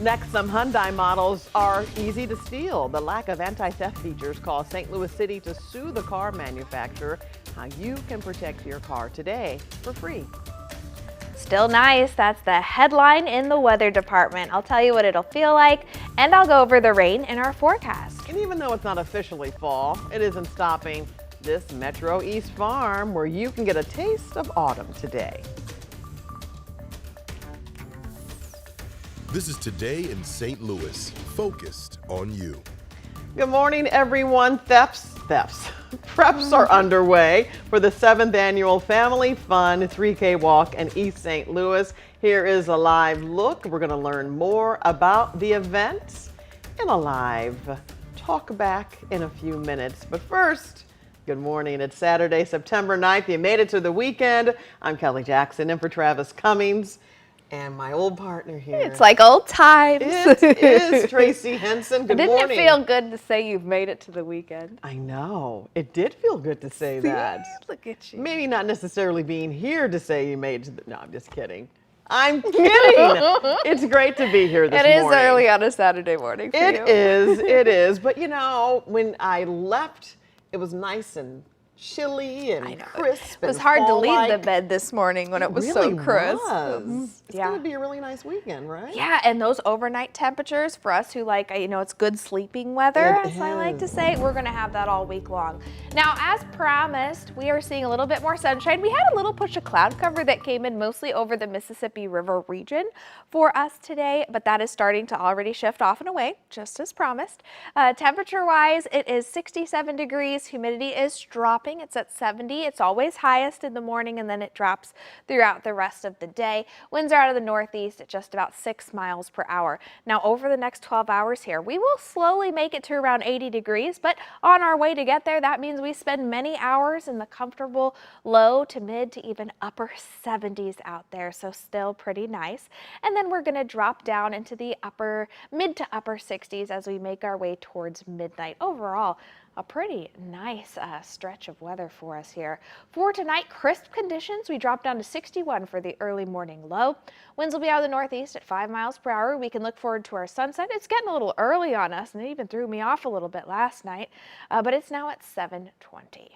Next, some Hyundai models are easy to steal. The lack of anti-theft features caused St. Louis City to sue the car manufacturer. How you can protect your car today for free. Still nice. That's the headline in the weather department. I'll tell you what it'll feel like, and I'll go over the rain in our forecast. And even though it's not officially fall, it isn't stopping this Metro East farm where you can get a taste of autumn today. This is Today in St. Louis, focused on you. Good morning, everyone. Preps are underway for the 7th annual FamFun3k walk in East St. Louis. Here is a live look. We're going to learn more about the event in a live talk back in a few minutes. But first, good morning. It's Saturday, September 9th. You made it to the weekend. I'm Kelly Jackson in for Travis Cummings. And my old partner here. It's like old times. It is Tracy Henson. Good morning. Didn't it feel good to say you've made it to the weekend? I know. It did feel good to say that. Look at you. Maybe not necessarily being here to say you made it to the... No, I'm just kidding. I'm kidding. It's great to be here this morning. It is early on a Saturday morning for you. It is. But you know, when I left, it was nice and chilly and crisp. It was hard to leave the bed this morning when it was so crisp. It's going to be a really nice weekend, right? Yeah, and those overnight temperatures for us who like, it's good sleeping weather, as I like to say, we're going to have that all week long. Now, as promised, we are seeing a little bit more sunshine. We had a little push of cloud cover that came in mostly over the Mississippi River region for us today, but that is starting to already shift off and away, just as promised. Temperature-wise, it is 67 degrees. Humidity is dropping. It's at 70. It's always highest in the morning, and then it drops throughout the rest of the day. Winds are out of the northeast at just about 6 miles per hour. Now, over the next 12 hours here, we will slowly make it to around 80 degrees, but on our way to get there, that means we spend many hours in the comfortable low to mid to even upper 70s out there, so still pretty nice. And then we're going to drop down into the mid to upper 60s as we make our way towards midnight. Overall, a pretty nice stretch of weather for us here. For tonight, crisp conditions. We drop down to 61 for the early morning low. Winds will be out of the northeast at 5 miles per hour. We can look forward to our sunset. It's getting a little early on us, and it even threw me off a little bit last night, but it's now at 7:20.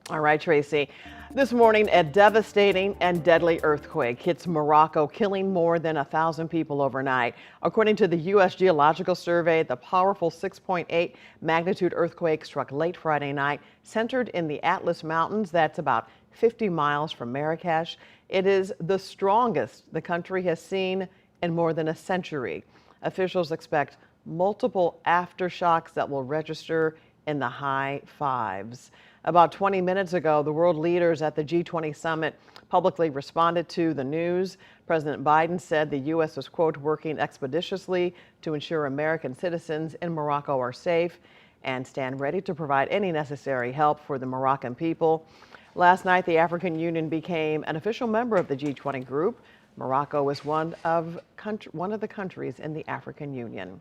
All right, Tracy. This morning, a devastating and deadly earthquake hits Morocco, killing more than 1,000 people overnight. According to the U.S. Geological Survey, the powerful 6.8 magnitude earthquake struck late Friday night, centered in the Atlas Mountains. That's about 50 miles from Marrakesh. It is the strongest the country has seen in more than a century. Officials expect multiple aftershocks that will register in the high fives. About 20 minutes ago, the world leaders at the G20 summit publicly responded to the news. President Biden said the U.S. was, quote, working expeditiously to ensure American citizens in Morocco are safe and stand ready to provide any necessary help for the Moroccan people. Last night, the African Union became an official member of the G20 group. Morocco is one of the countries in the African Union.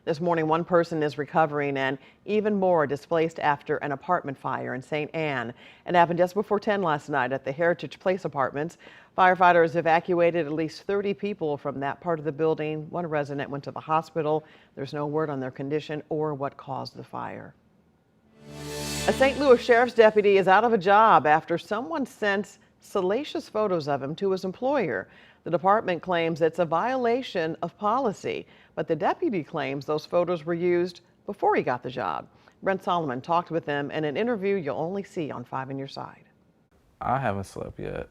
This morning, one person is recovering and even more displaced after an apartment fire in St. Anne. It happened just before 10 last night at the Heritage Place Apartments. Firefighters evacuated at least 30 people from that part of the building. One resident went to the hospital. There's no word on their condition or what caused the fire. A St. Louis sheriff's deputy is out of a job after someone sent salacious photos of him to his employer. The department claims it's a violation of policy, but the deputy claims those photos were used before he got the job. Brent Solomon talked with him in an interview you'll only see on 5 on Your Side. I haven't slept yet.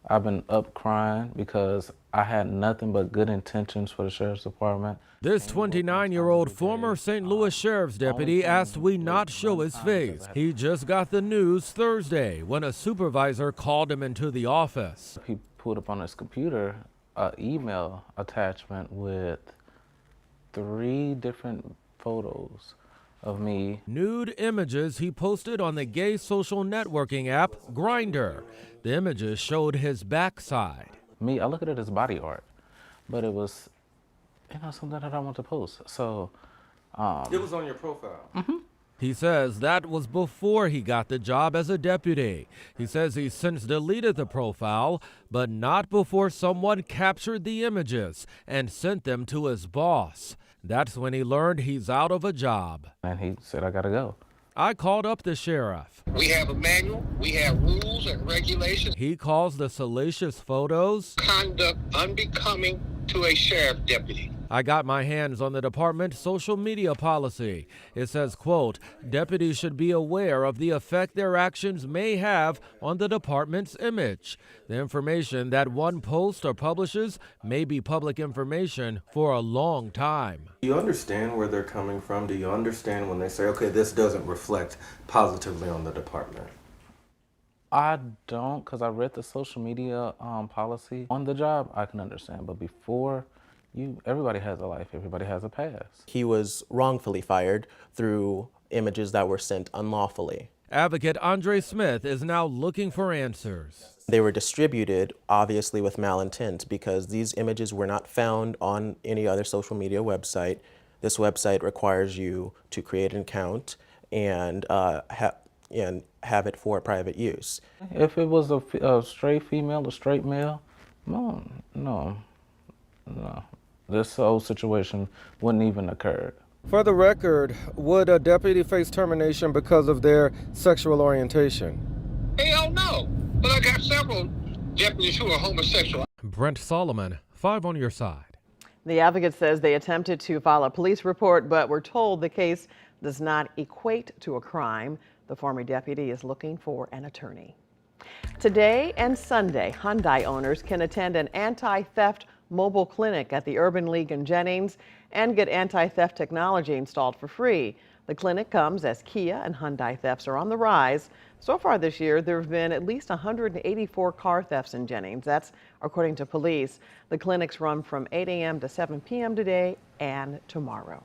I've been up crying because I had nothing but good intentions for the sheriff's department. This 29-year-old former St. Louis sheriff's deputy asked we not show his face. He just got the news Thursday when a supervisor called him into the office. He pulled up on his computer an email attachment with 3 different photos of me. Nude images he posted on the gay social networking app Grindr. The images showed his backside. Me, I look at it as body art, but it was, something that I want to post. So, it was on your profile. Mm-hmm. He says that was before he got the job as a deputy. He says he since deleted the profile, but not before someone captured the images and sent them to his boss. That's when he learned he's out of a job. And he said, I gotta go. I called up the sheriff. We have a manual, we have rules and regulations. He calls the salacious photos Conduct unbecoming to a sheriff deputy. I got my hands on the department's social media policy. It says, quote, deputies should be aware of the effect their actions may have on the department's image. The information that one posts or publishes may be public information for a long time. Do you understand where they're coming from? Do you understand when they say, okay, this doesn't reflect positively on the department? I don't, because I read the social media policy on the job. I can understand, but before, everybody has a life, everybody has a past. He was wrongfully fired through images that were sent unlawfully. Advocate Andre Smith is now looking for answers. They were distributed, obviously, with malintent because these images were not found on any other social media website. This website requires you to create an account and have it for private use. If it was a straight female, a straight male, no. This whole situation wouldn't even occur. For the record, would a deputy face termination because of their sexual orientation? Hell no. But I got several deputies who are homosexual. Brent Solomon, 5 on your side. The advocate says they attempted to file a police report, but were told the case does not equate to a crime. The former deputy is looking for an attorney. Today and Sunday, Hyundai owners can attend an anti-theft mobile clinic at the Urban League in Jennings and get anti-theft technology installed for free. The clinic comes as Kia and Hyundai thefts are on the rise. So far this year, there have been at least 184 car thefts in Jennings. That's according to police. The clinics run from 8 a.m. to 7 p.m. today and tomorrow.